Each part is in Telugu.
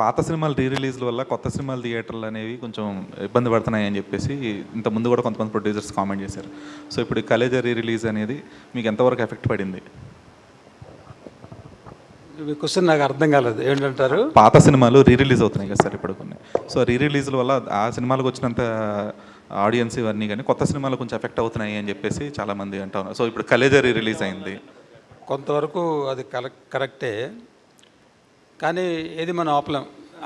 పాత సినిమాలు రీ రిలీజ్ల వల్ల కొత్త సినిమాలు థియేటర్లు అనేవి కొంచెం ఇబ్బంది పడుతున్నాయి అని చెప్పేసి ఇంత ముందు కూడా కొంతమంది ప్రొడ్యూసర్స్ కామెంట్ చేశారు. సో ఇప్పుడు ఈ కలేజా రీ రిలీజ్ అనేది మీకు ఎంతవరకు ఎఫెక్ట్ పడింది? క్వశ్చన్ నాకు అర్థం కాలేదు. ఏంటంటారు? పాత సినిమాలు రీ రిలీజ్ అవుతున్నాయి కదా సార్ ఇప్పుడు కొన్ని. సో రీ రిలీజ్ల వల్ల ఆ సినిమాలకు వచ్చినంత ఆడియన్స్ ఇవన్నీ కానీ కొత్త సినిమాలు కొంచెం ఎఫెక్ట్ అవుతున్నాయి అని చెప్పేసి చాలామంది అంటా ఉన్నారు. సో ఇప్పుడు కలేజా రీ రిలీజ్ అయింది, కొంతవరకు అది కరెక్టే, కానీ ఏది మనం ఆపలేం.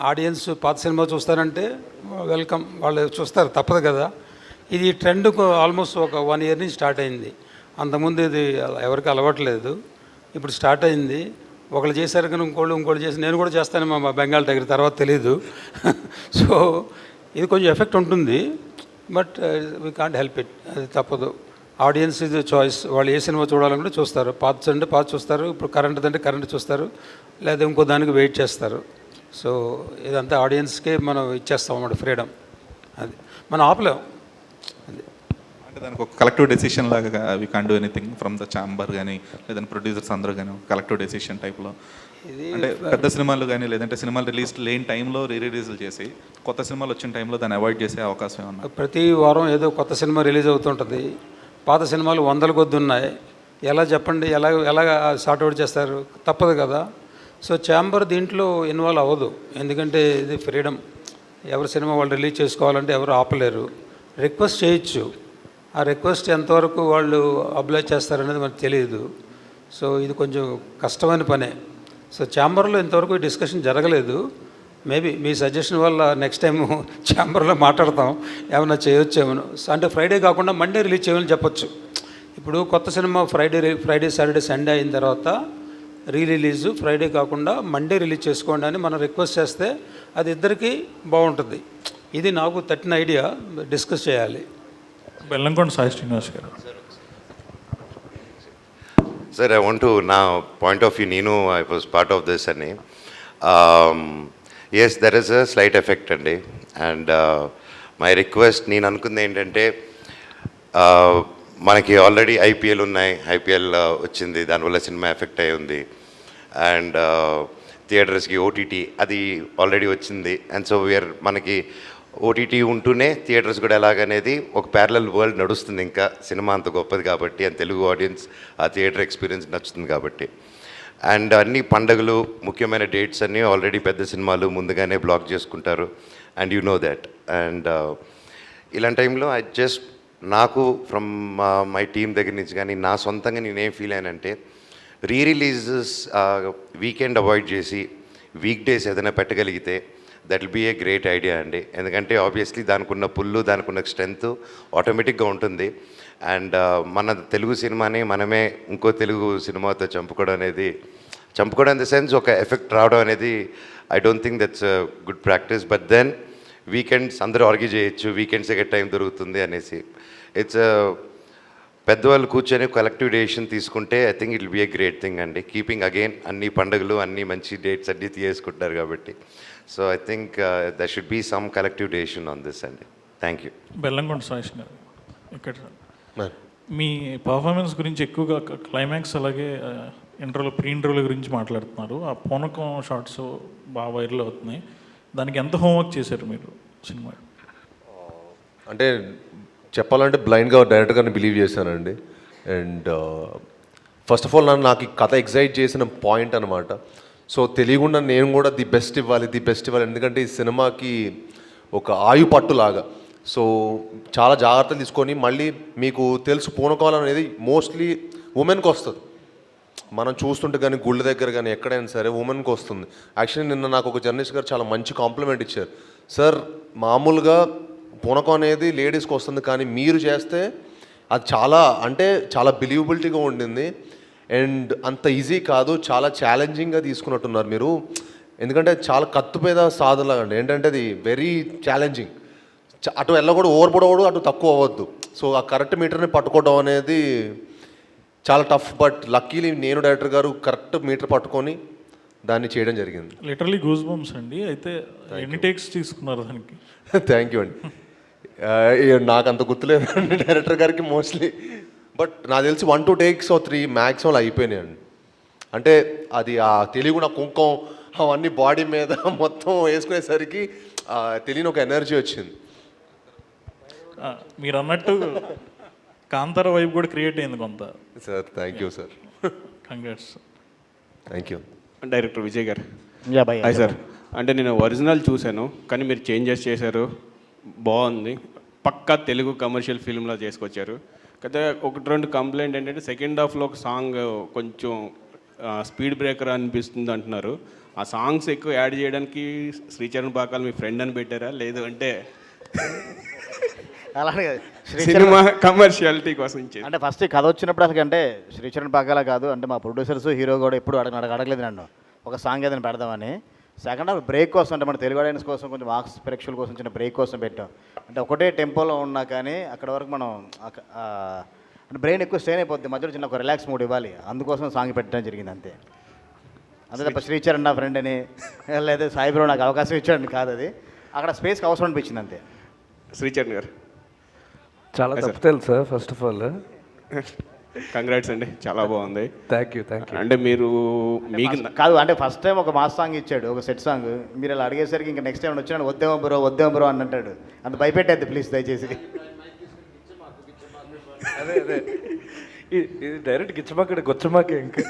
ఆడియన్స్ పాత సినిమా చూస్తారంటే వెల్కమ్, వాళ్ళు చూస్తారు, తప్పదు కదా. ఇది ట్రెండ్ ఆల్మోస్ట్ ఒక 1 year నుంచి స్టార్ట్ అయింది. అంతకుముందు ఇది ఎవరికి అలవాట్లేదు, ఇప్పుడు స్టార్ట్ అయింది. ఒకళ్ళు చేశారు కానీ ఇంకోళ్ళు చేసి నేను కూడా చేస్తాను మా బెంగాల్ టైగర్ తర్వాత తెలీదు. సో ఇది కొంచెం ఎఫెక్ట్ ఉంటుంది, but we can't help it, అది తప్పదు. ఆడియన్స్ ఇది చాయిస్, వాళ్ళు ఏ సినిమా చూడాలంటే చూస్తారు. పాత అంటే పాత చూస్తారు, ఇప్పుడు కరెంట్ అంటే కరెంట్ చూస్తారు, లేదా ఇంకో దానికి వెయిట్ చేస్తారు. సో ఇదంతా ఆడియన్స్కే మనం ఇచ్చేస్తాం అన్నమాట ఫ్రీడమ్, అది మనం ఆపలేం. అది అంటే దానికి ఒక కలెక్టివ్ డెసిషన్ లాగా we can't do anything from the chamber కానీ లేదంటే ప్రొడ్యూసర్స్ అందరూ కానీ కలెక్టివ్ డెసిషన్ టైప్లో. ఇది అంటే పెద్ద సినిమాలు కానీ లేదంటే సినిమాలు రిలీజ్ లేని టైంలో రీ రిలీజ్లు చేసి కొత్త సినిమాలు వచ్చిన టైంలో దాన్ని అవాయిడ్ చేసే అవకాశం ఏమన్నా? ప్రతి వారం ఏదో కొత్త సినిమా రిలీజ్ అవుతుంటుంది. పాత సినిమాలు 100 కొద్ది ఉన్నాయి. ఎలా చెప్పండి, ఎలా సార్ట్అవుట్ చేస్తారు? తప్పదు కదా. సో ఛాంబర్ దీంట్లో ఇన్వాల్వ్ అవ్వదు, ఎందుకంటే ఇది ఫ్రీడమ్. ఎవరి సినిమా వాళ్ళు రిలీజ్ చేసుకోవాలంటే ఎవరు ఆపలేరు. రిక్వెస్ట్ చేయొచ్చు, ఆ రిక్వెస్ట్ ఎంతవరకు వాళ్ళు అబ్లైజ్ చేస్తారనేది మనకు తెలియదు. సో ఇది కొంచెం కష్టమైన పనే. సో ఛాంబర్లో ఇంతవరకు డిస్కషన్ జరగలేదు. మేబీ మీ సజెషన్ వల్ల నెక్స్ట్ టైం ఛాంబర్లో మాట్లాడతాం, ఏమైనా చేయొచ్చేమో. అంటే ఫ్రైడే కాకుండా మండే రిలీజ్ చేయమని చెప్పొచ్చు. ఇప్పుడు కొత్త సినిమా ఫ్రైడే సాటర్డే సండే అయిన తర్వాత రీ రిలీజు ఫ్రైడే కాకుండా మండే రిలీజ్ చేసుకోండి అని మనం రిక్వెస్ట్ చేస్తే అది ఇద్దరికీ బాగుంటుంది. ఇది నాకు తట్టిన ఐడియా, డిస్కస్ చేయాలి. బెల్లంకొండ సాయి శ్రీనివాస్ గారు. Sir, I want to now point of view, Nino, I was part of this and yes, there is a slight effect and my request నేను అనుకుంది ఏంటంటే మనకి ఆల్రెడీ ఐపీఎల్ ఉన్నాయి, ఐపీఎల్ వచ్చింది, దానివల్ల సినిమా ఎఫెక్ట్ అయి ఉంది. అండ్ థియేటర్స్కి ఓటీటీ అది ఆల్రెడీ వచ్చింది. అండ్ సో మనకి ఓటీటీ ఉంటూనే థియేటర్స్ కూడా ఎలాగనేది ఒక ప్యారలల్ వరల్డ్ నడుస్తుంది. ఇంకా సినిమా అంత గొప్పది కాబట్టి, అండ్ తెలుగు ఆడియన్స్ ఆ థియేటర్ ఎక్స్పీరియన్స్ నచ్చుతుంది కాబట్టి. అండ్ అన్ని పండుగలు, ముఖ్యమైన డేట్స్ అన్నీ ఆల్రెడీ పెద్ద సినిమాలు ముందుగానే బ్లాక్ చేసుకుంటారు, and you know that. And ఇలాంటి టైంలో నాకు ఫ్రమ్ మై టీమ్ దగ్గర నుంచి కానీ నా సొంతంగా నేనేం ఫీల్ అయ్యానంటే, రీ రిలీజెస్ వీకెండ్ అవాయిడ్ చేసి వీక్ డేస్ ఏదైనా పెట్టగలిగితే that will be a great idea అండి. ఎందుకంటే ఆబ్వియస్లీ దానికి ఉన్న పుల్లు, దానికి ఉన్న స్ట్రెంత్ ఆటోమేటిక్గా ఉంటుంది. అండ్ మన తెలుగు సినిమాని మనమే ఇంకో తెలుగు సినిమాతో చంపుకోవడం ఇన్ ద సెన్స్ ఒక ఎఫెక్ట్ రావడం అనేది I don't think that's good practice. But then weekends అందరూ ఆర్గ్యూ చేయొచ్చు, వీకెండ్స్ ఎక్కడ టైం దొరుకుతుంది అనేసి. ఇట్స్ పెద్దవాళ్ళు కూర్చొని కలెక్టివ్ డెసిషన్ తీసుకుంటే I think it will be a great thing అండి. కీపింగ్ అగైన్ అన్ని పండుగలు, అన్ని మంచి డేట్స్ అన్నీ తీసుకుంటారు కాబట్టి. So I think there should be some collective decision on this అండి. Thank you. బెల్లంకొండ సాయి గారు, ఇక్కడ మీ పర్ఫార్మెన్స్ గురించి ఎక్కువగా క్లైమాక్స్ అలాగే ప్రీ ఇంటర్వ్యూల గురించి మాట్లాడుతున్నారు. ఆ పూనకం షార్ట్స్ బాగా వైరల్ అవుతున్నాయి. దానికి ఎంత హోంవర్క్ చేశారు మీరు సినిమా? అంటే చెప్పాలంటే బ్లైండ్గా డైరెక్ట్గానే బిలీవ్ చేశానండి. అండ్ ఫస్ట్ ఆఫ్ ఆల్ నాకు ఈ కథ ఎగ్జైట్ చేసిన పాయింట్ అనమాట. సో తెలియకుండా నేను కూడా ది బెస్ట్ ఇవ్వాలి. ఎందుకంటే ఈ సినిమాకి ఒక ఆయు పట్టులాగా. సో చాలా జాగ్రత్తలు తీసుకొని, మళ్ళీ మీకు తెలుసు పూనకాలం అనేది మోస్ట్లీ ఉమెన్కి వస్తుంది. మనం చూస్తుంటే కానీ గుళ్ళ దగ్గర కానీ ఎక్కడైనా సరే ఉమెన్కి వస్తుంది. యాక్చువల్లీ నిన్న నాకు ఒక జర్నలిస్ట్ గారు చాలా మంచి కాంప్లిమెంట్ ఇచ్చారు. సార్, మామూలుగా పూనకం అనేది లేడీస్కి వస్తుంది, కానీ మీరు చేస్తే అది చాలా బిలీవబిలిటీగా ఉండింది. అండ్ అంత ఈజీ కాదు, చాలా ఛాలెంజింగ్గా తీసుకున్నట్టున్నారు మీరు. ఎందుకంటే చాలా కత్తుపేద సాధనలాగా అండి. ఏంటంటే అది వెరీ ఛాలెంజింగ్. అటు వెళ్ళకూడదు, ఓవర్పడకూడదు, అటు తక్కువ అవ్వద్దు. సో ఆ కరెక్ట్ మీటర్ని పట్టుకోవడం అనేది చాలా టఫ్. బట్ లక్కీలీ నేను డైరెక్టర్ గారు కరెక్ట్ మీటర్ పట్టుకొని దాన్ని చేయడం జరిగింది. లిటరలీ గూస్ బంప్స్ అండి. అయితే ఎన్ని టేక్స్ తీసుకున్నారు దానికి? థ్యాంక్ యూ అండి. నాకు అంత గుర్తులేదు డైరెక్టర్ గారికి మోస్ట్లీ, బట్ నాకు తెలిసి 1 2 takes or 3 మ్యాక్సిమం అయిపోయినాయి అండి. అంటే అది ఆ తెలుగు నా కుంకం అవన్నీ బాడీ మీద మొత్తం వేసుకునేసరికి తెలియని ఒక ఎనర్జీ వచ్చింది. మీరు అన్నట్టు కాంతార వైపు కూడా క్రియేట్ అయింది కొంత. Sir thank you sir. Congrats. Thank you. Director Vijay గారు. యా భయ్. Hi sir. అంటే నేను ఒరిజినల్ చూశాను, కానీ మీరు చేంజెస్ చేశారు, బాగుంది. పక్కా తెలుగు కమర్షియల్ ఫిల్మ్లో చేసుకొచ్చారు. అయితే ఒకటి రెండు కంప్లైంట్ ఏంటంటే సెకండ్ హాఫ్లో ఒక సాంగ్ కొంచెం స్పీడ్ బ్రేకర్ అనిపిస్తుంది అంటున్నారు. ఆ సాంగ్స్ ఎక్కువ యాడ్ చేయడానికి శ్రీచరణ్ పాకాల మీ ఫ్రెండ్ అని పెట్టారా, లేదు అంటే అలానే కాదు. సినిమా కమర్షియాలిటీ కోసం ఇచ్చారు? అంటే ఫస్ట్ కథ వచ్చినప్పుడు అసలు అంటే శ్రీచరణ్ పాకాల కాదు, అంటే మా ప్రొడ్యూసర్స్ హీరో కూడా ఎప్పుడు అడగలేదు నన్ను ఒక సాంగ్ ఏదైనా పెడదామని. సెకండ్ హాఫ్ బ్రేక్ కోసం, అంటే మన తెలుగు ఆడియన్స్ కోసం, కొంచెం మార్క్స్ ప్రేక్షకుల కోసం చిన్న బ్రేక్ కోసం పెట్టాం. అంటే ఒకటే టెంపోలో ఉన్నా కానీ అక్కడ వరకు మనం అంటే బ్రెయిన్ ఎక్కువ స్ట్రెయిన్ అయిపోద్ది, మధ్యలో చిన్న ఒక రిలాక్స్ మూడ్ ఇవ్వాలి, అందుకోసం సాంగ్ పెట్టడం జరిగింది అంతే. అంతే తప్ప శ్రీచరణ్ నా ఫ్రెండ్ అని లేదా సాయిబ్రో నాకు అవకాశం ఇచ్చాడని కాదు, అది అక్కడ స్పేస్కి అవసరం అనిపించింది అంతే. శ్రీచరణ్ గారు చాలా తప్పు తెలుసు sir. First of all congrats అండి, చాలా బాగుంది. Thank you. అంటే మీరు మీకు కాదు అంటే ఫస్ట్ టైం ఒక మాస్ సాంగ్ ఇచ్చాడు, ఒక సెట్ సాంగ్. మీరు ఇలా అడిగేసరికి ఇంకా నెక్స్ట్ టైం వచ్చినా వద్దేమో బ్రో అని అంటాడు. అంత భయపెట్టేది ప్లీజ్ దయచేసి. అదే ఇది డైరెక్ట్ గిచ్చమాక గొచ్చమాకే ఇంకా.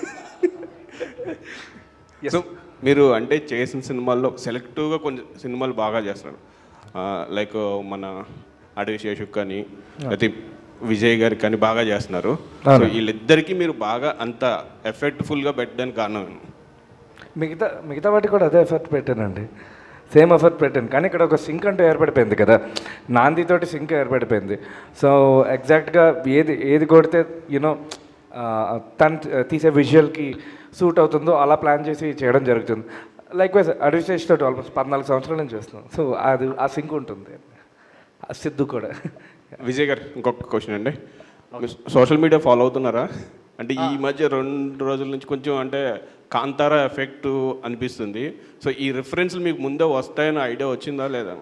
సో మీరు అంటే చేసిన సినిమాల్లో సెలెక్టివ్గా కొన్ని సినిమాలు బాగా చేస్తున్నారు, లైక్ మన అడవి శేషుక్ కానీ అయితే విజయ్ గారికి కానీ బాగా చేస్తున్నారు. సో వీళ్ళిద్దరికీ మీరు బాగా అంత ఎఫెక్ట్ఫుల్గా పెట్టడానికి కారణం? మిగతా వాటికి కూడా అదే ఎఫర్ట్ పెట్టానండి, సేమ్ ఎఫర్ట్ పెట్టాను. కానీ ఇక్కడ ఒక సింక్ అంటూ ఏర్పడిపోయింది కదా, నాందితోటి సింక్ ఏర్పడిపోయింది. సో ఎగ్జాక్ట్గా ఏది కొడితే యూనో తను తీసే విజువల్కి సూట్ అవుతుందో అలా ప్లాన్ చేసి చేయడం జరుగుతుంది. లైక్ వైజ్ అడవి శేష్ తోటి ఆల్మోస్ట్ 14 సంవత్సరాల నుంచి చేస్తున్నాం. సో అది ఆ సింక్ ఉంటుంది. సిద్ధు కూడా. విజయ్ గారు ఇంకొక క్వశ్చన్ అండి, సోషల్ మీడియా ఫాలో అవుతున్నారా? అంటే ఈ మధ్య 2 రోజుల నుంచి కొంచెం అంటే కాంతారా ఎఫెక్ట్ అనిపిస్తుంది. సో ఈ రిఫరెన్స్లు మీకు ముందే వస్తాయని ఐడియా వచ్చిందా లేదా?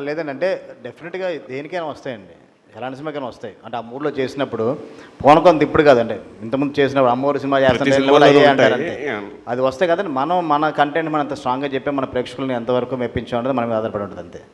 లేదండి, అంటే డెఫినెట్గా దేనికైనా వస్తాయండి, ఎలాంటి సినిమాకైనా వస్తాయి. అంటే ఆ మూడ్లో చేసినప్పుడు పోనకొంత ఇప్పుడు కాదండి, ఇంతకుముందు చేసినప్పుడు అమ్మవారి సినిమా చేస్తుంటే అది వస్తాయి కదండి. మన కంటెంట్ మనం అంత స్ట్రాంగ్గా చెప్పి మన ప్రేక్షకులను ఎంతవరకు మెప్పించాం అనేది మన మీద ఆధారపడి ఉంటుంది అంతే.